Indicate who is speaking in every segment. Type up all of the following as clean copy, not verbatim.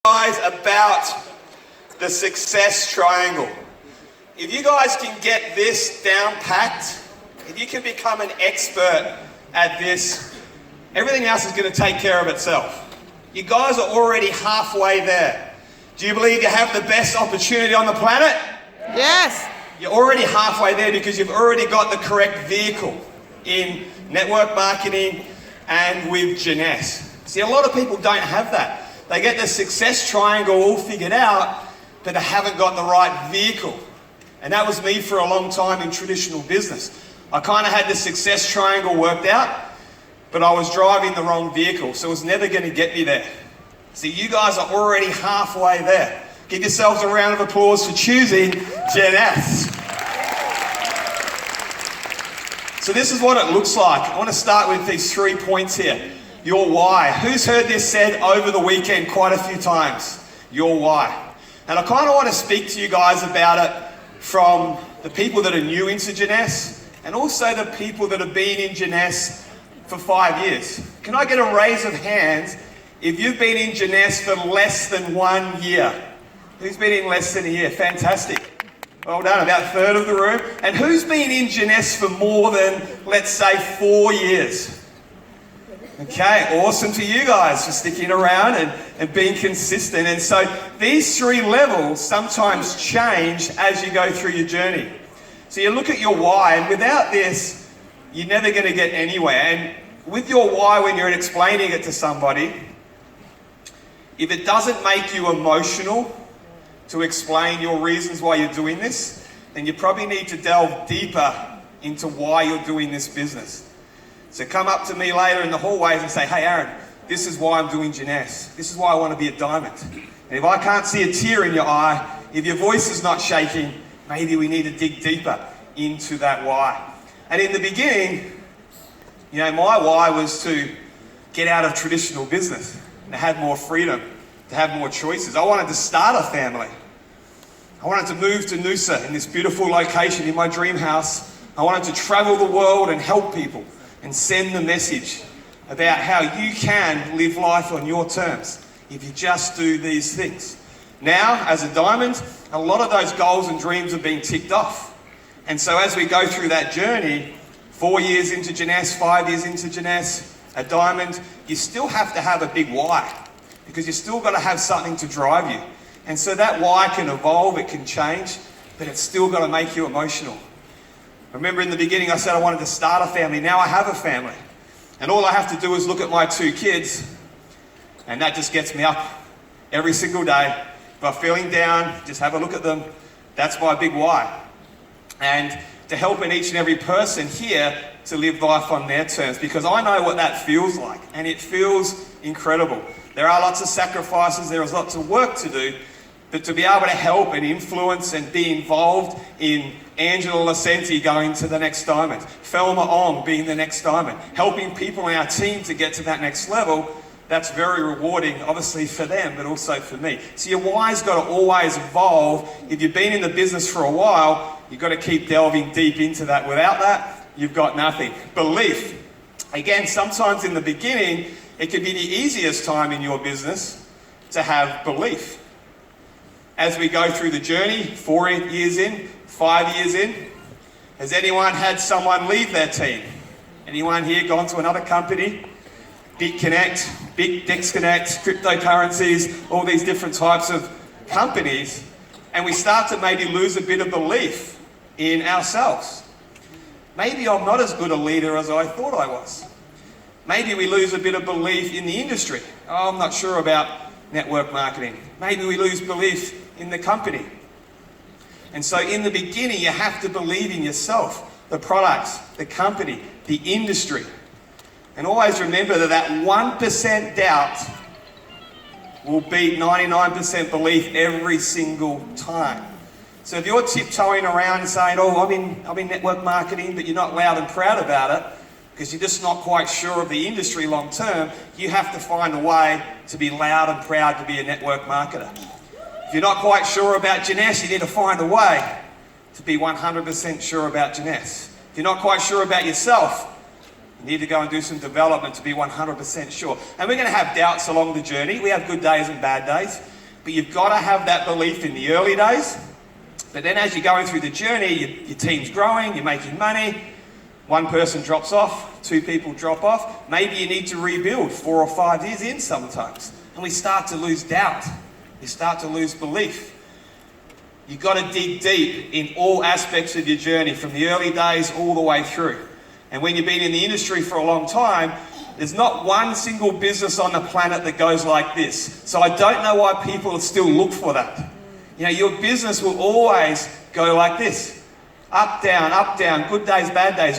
Speaker 1: guys about the success triangle. If you guys can get this down packed, if you can become an expert at this, everything else is going to take care of itself. You guys are already halfway there. Do you believe you have the best opportunity on the planet?
Speaker 2: Yes.
Speaker 1: You're already halfway there because you've already got the correct vehicle in network marketing and with Jeunesse. See, a lot of people don't have that. They get the success triangle all figured out, but they haven't got the right vehicle. And that was me for a long time in traditional business. I kind of had the success triangle worked out, but I was driving the wrong vehicle, so it was never going to get me there. See, you guys are already halfway there. Give yourselves a round of applause for choosing Jeunesse. So this is what it looks like. I want to start with these 3 points here. Your why. Who's heard this said over the weekend quite a few times? Your why. And I kind of want to speak to you guys about it from the people that are new into Jeunesse and also the people that have been in Jeunesse for 5 years. Can I get a raise of hands if you've been in Jeunesse for less than 1 year? Who's been in less than a year? Fantastic. Well done, about a third of the room. And who's been in Jeunesse for more than, let's say, 4 years? Okay, awesome to you guys for sticking around and being consistent. And so these 3 levels sometimes change as you go through your journey. So you look at your why, and without this, you're never going to get anywhere. And with your why, when you're explaining it to somebody, if it doesn't make you emotional to explain your reasons why you're doing this, then you probably need to delve deeper into why you're doing this business. So come up to me later in the hallways and say, hey Aaron, this is why I'm doing Jeunesse. This is why I want to be a diamond. And if I can't see a tear in your eye, if your voice is not shaking, maybe we need to dig deeper into that why. And in the beginning, you know, my why was to get out of traditional business, and to have more freedom, to have more choices. I wanted to start a family. I wanted to move to Noosa in this beautiful location in my dream house. I wanted to travel the world and help people and send the message about how you can live life on your terms if you just do these things. Now, as a diamond, a lot of those goals and dreams have been ticked off. And so as we go through that journey, 4 years into Jeunesse, 5 years into Jeunesse, a diamond, you still have to have a big why, because you've still got to have something to drive you. And so that why can evolve, it can change, but it's still got to make you emotional. Remember in the beginning I said I wanted to start a family. Now I have a family. And all I have to do is look at my 2 kids, and that just gets me up every single day. If I'm feeling down, just have a look at them. That's my big why. And to help in each and every person here to live life on their terms, because I know what that feels like, and it feels incredible. There are lots of sacrifices, there is lots of work to do, but to be able to help and influence and be involved in Angela Lascenti going to the next diamond, Felma Ong being the next diamond, helping people in our team to get to that next level, that's very rewarding, obviously for them, but also for me. So your why's got to always evolve. If you've been in the business for a while, you've got to keep delving deep into that. Without that, you've got nothing. Belief. Again, sometimes in the beginning, it can be the easiest time in your business to have belief. As we go through the journey, 4 years in, 5 years in, has anyone had someone leave their team? Anyone here gone to another company? BitConnect, BitDexConnect, cryptocurrencies, all these different types of companies, and we start to maybe lose a bit of belief in ourselves. Maybe I'm not as good a leader as I thought I was. Maybe we lose a bit of belief in the industry. Oh, I'm not sure about network marketing. Maybe we lose belief in the company. And so in the beginning, you have to believe in yourself, the products, the company, the industry. And always remember that that 1% doubt will beat 99% belief every single time. So if you're tiptoeing around and saying, oh, I'm in network marketing, but you're not loud and proud about it, because you're just not quite sure of the industry long term, you have to find a way to be loud and proud to be a network marketer. If you're not quite sure about Jeunesse, you need to find a way to be 100% sure about Jeunesse. If you're not quite sure about yourself, you need to go and do some development to be 100% sure. And we're going to have doubts along the journey. We have good days and bad days. But you've got to have that belief in the early days. But then as you're going through the journey, your team's growing, you're making money, one person drops off, two people drop off, maybe you need to rebuild 4 or 5 years in sometimes. And we start to lose doubt. We start to lose belief. You've got to dig deep in all aspects of your journey, from the early days all the way through. And when you've been in the industry for a long time, there's not one single business on the planet that goes like this. So I don't know why people still look for that. You know, your business will always go like this. Up, down, good days,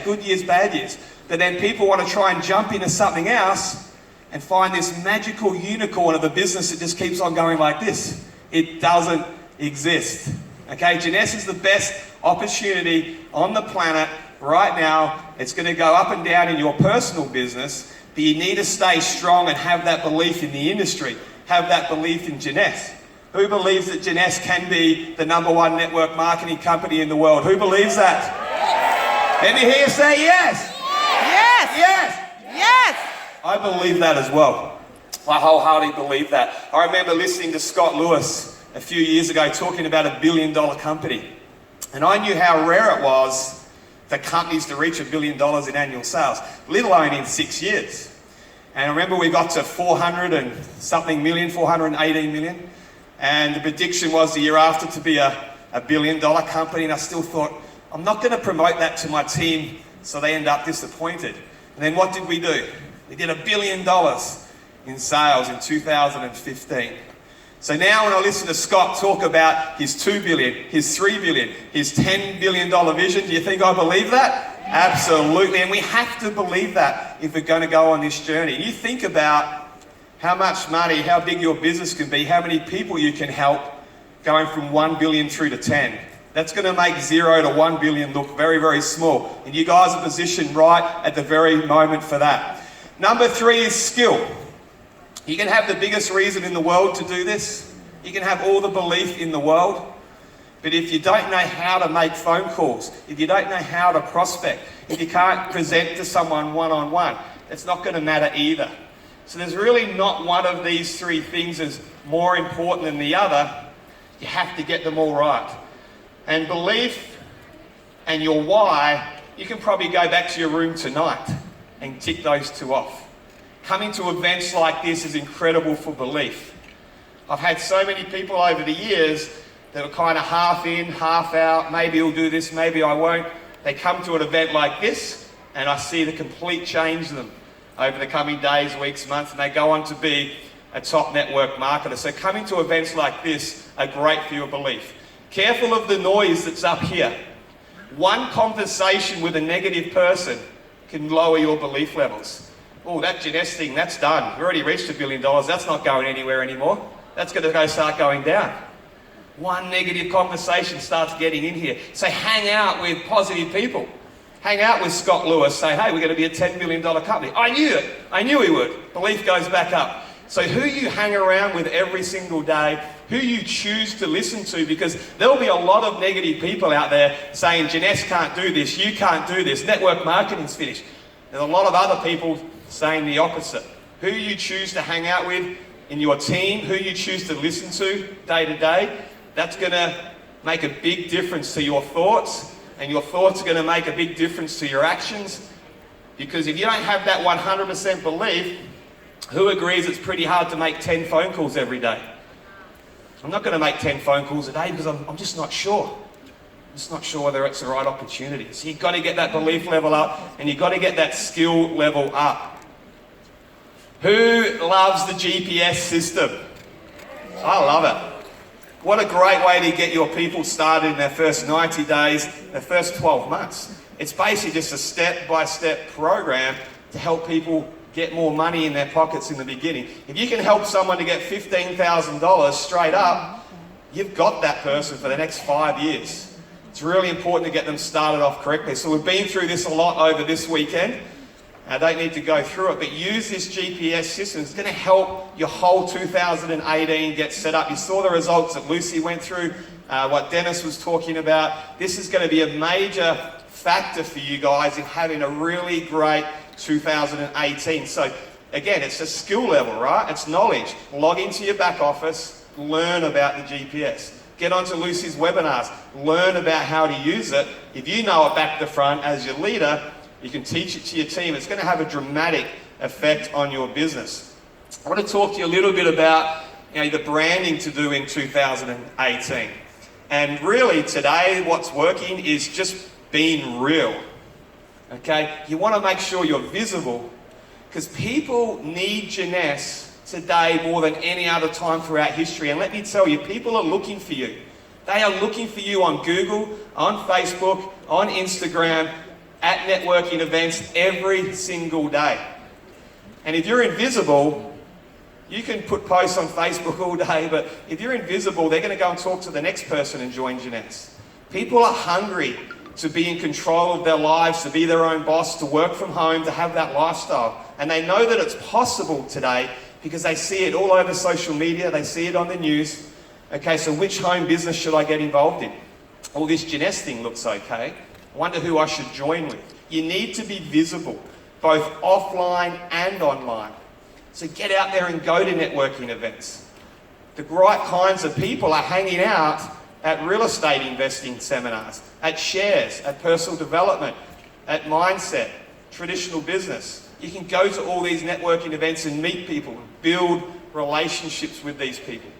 Speaker 1: good years, bad years. But then people want to try and jump into something else and find this magical unicorn of a business that just keeps on going like this. It doesn't exist. Okay, Jeunesse is the best opportunity on the planet right now. It's going to go up and down in your personal business, but you need to stay strong and have that belief in the industry, have that belief in Jeunesse. Who believes that Jeunesse can be the #1 network marketing company in the world? Who believes that? Let me hear you say yes.
Speaker 2: Yes.
Speaker 1: Yes.
Speaker 2: Yes.
Speaker 1: I believe that as well. I wholeheartedly believe that. I remember listening to Scott Lewis a few years ago talking about a $1 billion company. And I knew how rare it was for companies to reach $1 billion in annual sales, let alone in 6 years. And I remember we got to 418 million. And the prediction was the year after to be a $1 billion company. And I still thought, I'm not going to promote that to my team so they end up disappointed. And then what did we do? We did $1 billion in sales in 2015. So now when I listen to Scott talk about his $2 billion, his $3 billion, his $10 billion vision, do you think I believe that? Absolutely. And we have to believe that if we're going to go on this journey. You think about how much money, how big your business can be, how many people you can help going from 1 billion through to 10. That's going to make 0 to 1 billion look very, very small. And you guys are positioned right at the very moment for that. Number 3 is skill. You can have the biggest reason in the world to do this. You can have all the belief in the world. But if you don't know how to make phone calls, if you don't know how to prospect, if you can't present to someone one-on-one, it's not going to matter either. So there's really not one of these 3 things as more important than the other. You have to get them all right. And belief and your why, you can probably go back to your room tonight and tick those 2 off. Coming to events like this is incredible for belief. I've had so many people over the years that are kind of half in, half out. Maybe I'll do this, maybe I won't. They come to an event like this and I see the complete change in them over the coming days, weeks, months, and they go on to be a top network marketer. So coming to events like this are great for your belief. Careful of the noise that's up here. One conversation with a negative person can lower your belief levels. Oh, that Jeunesse thing, that's done. We already reached $1 billion. That's not going anywhere anymore. That's going to start going down. One negative conversation starts getting in here. So hang out with positive people. Hang out with Scott Lewis, say, hey, we're going to be a $10 million company. I knew it. I knew we would. Belief goes back up. So who you hang around with every single day, who you choose to listen to, because there'll be a lot of negative people out there saying, Jeunesse can't do this, you can't do this, network marketing's finished. There's a lot of other people saying the opposite. Who you choose to hang out with in your team, who you choose to listen to day to day, that's going to make a big difference to your thoughts. And your thoughts are going to make a big difference to your actions. Because if you don't have that 100% belief, who agrees it's pretty hard to make 10 phone calls every day? I'm not going to make 10 phone calls a day because I'm just not sure. I'm just not sure whether it's the right opportunity. So you've got to get that belief level up and you've got to get that skill level up. Who loves the GPS system? I love it. What a great way to get your people started in their first 90 days, their first 12 months. It's basically just a step-by-step program to help people get more money in their pockets in the beginning. If you can help someone to get $15,000 straight up, you've got that person for the next 5 years. It's really important to get them started off correctly. So we've been through this a lot over this weekend. I don't need to go through it, but use this GPS system. It's going to help your whole 2018 get set up. You saw the results that Lucy went through, what Dennis was talking about. This is going to be a major factor for you guys in having a really great 2018. So again, it's a skill level, right? It's knowledge. Log into your back office, learn about the GPS. Get onto Lucy's webinars, learn about how to use it. If you know it back to front as your leader, you can teach it to your team. It's going to have a dramatic effect on your business. I want to talk to you a little bit about the branding to do in 2018. And really today what's working is just being real. Okay? You want to make sure you're visible because people need Jeunesse today more than any other time throughout history. And let me tell you, people are looking for you. They are looking for you on Google, on Facebook, on Instagram, at networking events every single day. And if you're invisible, you can put posts on Facebook all day, but if you're invisible, they're going to go and talk to the next person and join Jeunesse. People are hungry to be in control of their lives, to be their own boss, to work from home, to have that lifestyle. And they know that it's possible today because they see it all over social media, they see it on the news. Okay, so which home business should I get involved in? Well, this Jeunesse thing looks okay. I wonder who I should join with. You need to be visible, both offline and online. So get out there and go to networking events. The right kinds of people are hanging out at real estate investing seminars, at shares, at personal development, at mindset, traditional business. You can go to all these networking events and meet people, build relationships with these people.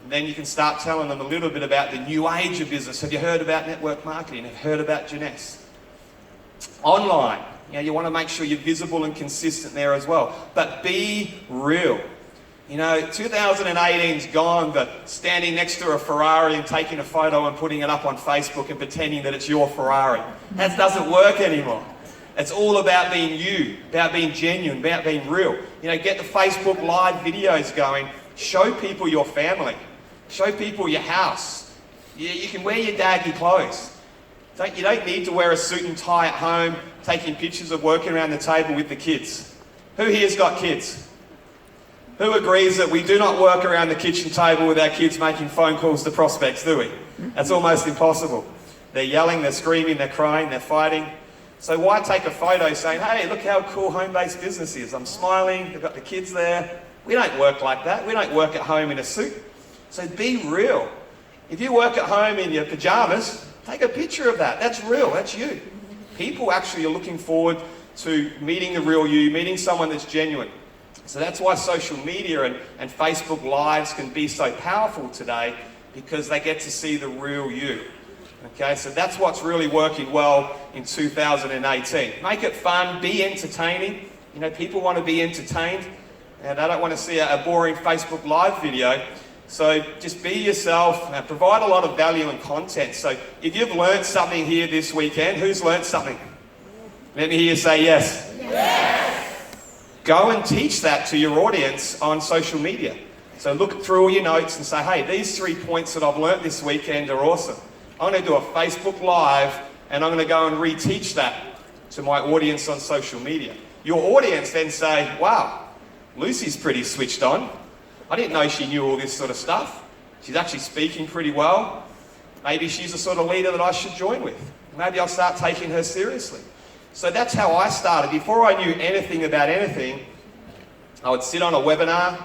Speaker 1: And then you can start telling them a little bit about the new age of business. Have you heard about network marketing? Have you heard about Jeunesse? Online, you want to make sure you're visible and consistent there as well. But be real. 2018's gone, the standing next to a Ferrari and taking a photo and putting it up on Facebook and pretending that it's your Ferrari. That doesn't work anymore. It's all about being you, about being genuine, about being real. Get the Facebook Live videos going. Show people your family. Show people your house. You can wear your daggy clothes. You don't need to wear a suit and tie at home, taking pictures of working around the table with the kids. Who here's got kids? Who agrees that we do not work around the kitchen table with our kids making phone calls to prospects, do we? That's almost impossible. They're yelling, they're screaming, they're crying, they're fighting. So why take a photo saying, hey, look how cool home-based business is. I'm smiling, they've got the kids there. We don't work like that. We don't work at home in a suit. So be real. If you work at home in your pajamas, take a picture of that. That's real, that's you. People actually are looking forward to meeting the real you, meeting someone that's genuine. So that's why social media and Facebook Lives can be so powerful today, because they get to see the real you. Okay, so that's what's really working well in 2018. Make it fun, be entertaining. People want to be entertained, and they don't want to see a boring Facebook Live video. So just be yourself and provide a lot of value and content. So if you've learned something here this weekend, who's learned something? Let me hear you say yes. Yes. Go and teach that to your audience on social media. So look through all your notes and say, hey, these 3 points that I've learnt this weekend are awesome. I'm going to do a Facebook Live and I'm going to go and reteach that to my audience on social media. Your audience then say, wow, Lucy's pretty switched on. I didn't know she knew all this sort of stuff. She's actually speaking pretty well. Maybe she's the sort of leader that I should join with. Maybe I'll start taking her seriously. So that's how I started. Before I knew anything about anything, I would sit on a webinar,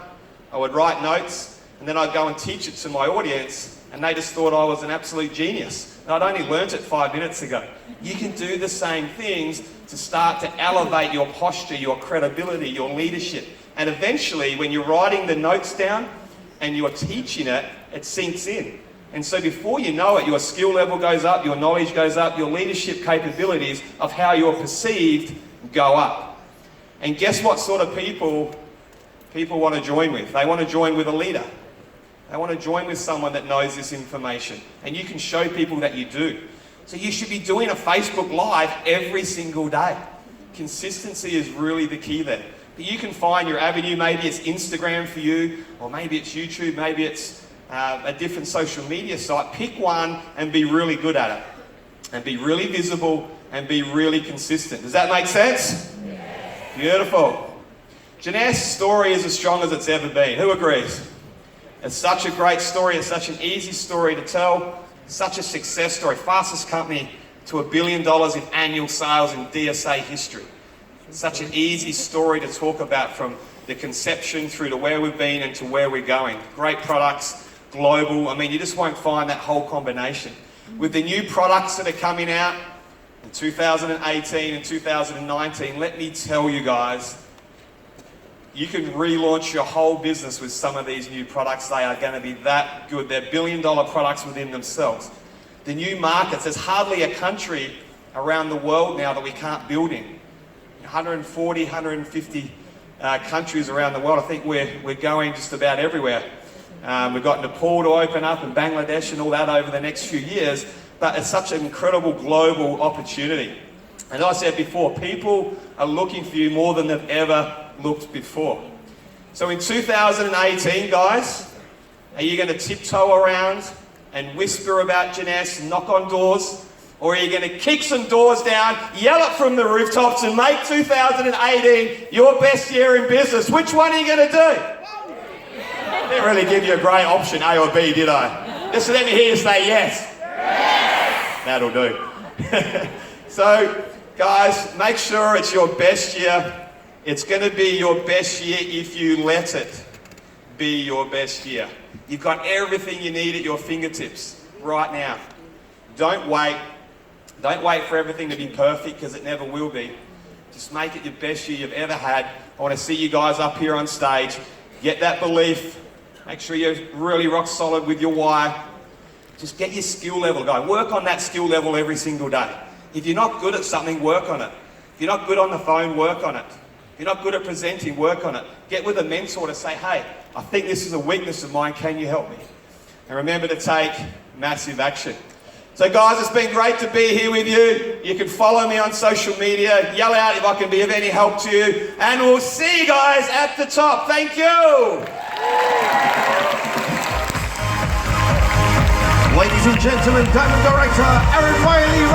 Speaker 1: I would write notes, and then I'd go and teach it to my audience, and they just thought I was an absolute genius. And I'd only learnt it 5 minutes ago. You can do the same things to start to elevate your posture, your credibility, your leadership. And eventually, when you're writing the notes down and you're teaching it, it sinks in. And so before you know it, your skill level goes up, your knowledge goes up, your leadership capabilities of how you're perceived go up. And guess what sort of people want to join with? They want to join with a leader. They want to join with someone that knows this information. And you can show people that you do. So you should be doing a Facebook Live every single day. Consistency is really the key there. But you can find your avenue. Maybe it's Instagram for you, or maybe it's YouTube, maybe it's a different social media site. Pick one and be really good at it. And be really visible and be really consistent. Does that make sense? Yes. Beautiful. Jeunesse story is as strong as it's ever been. Who agrees? It's such a great story. It's such an easy story to tell. Such a success story. Fastest company to $1 billion in annual sales in DSA history. It's such an easy story to talk about, from the conception through to where we've been and to where we're going. Great products, global. I mean, you just won't find that whole combination. With the new products that are coming out in 2018 and 2019, let me tell you guys, you can relaunch your whole business with some of these new products. They are going to be that good. They're billion-dollar products within themselves. The new markets, there's hardly a country around the world now that we can't build in. 140, 150 countries around the world. I think we're going just about everywhere. We've got Nepal to open up and Bangladesh and all that over the next few years, but it's such an incredible global opportunity. As I said before, people are looking for you more than they've ever looked before. So in 2018, guys, are you going to tiptoe around and whisper about Janess, knock on doors? Or are you going to kick some doors down, yell it from the rooftops and make 2018 your best year in business? Which one are you going to do? I didn't really give you a great option, A or B, did I? Just let me hear you say yes. Yes. That'll do. So, guys, make sure it's your best year. It's going to be your best year if you let it be your best year. You've got everything you need at your fingertips right now. Don't wait. Don't wait for everything to be perfect, because it never will be. Just make it your best year you've ever had. I want to see you guys up here on stage. Get that belief. Make sure you're really rock solid with your why. Just get your skill level going. Work on that skill level every single day. If you're not good at something, work on it. If you're not good on the phone, work on it. If you're not good at presenting, work on it. Get with a mentor to say, hey, I think this is a weakness of mine. Can you help me? And remember to take massive action. So guys, it's been great to be here with you. You can follow me on social media. Yell out if I can be of any help to you. And we'll see you guys at the top. Thank you.
Speaker 2: Ladies and gentlemen, Diamond Director Byerlee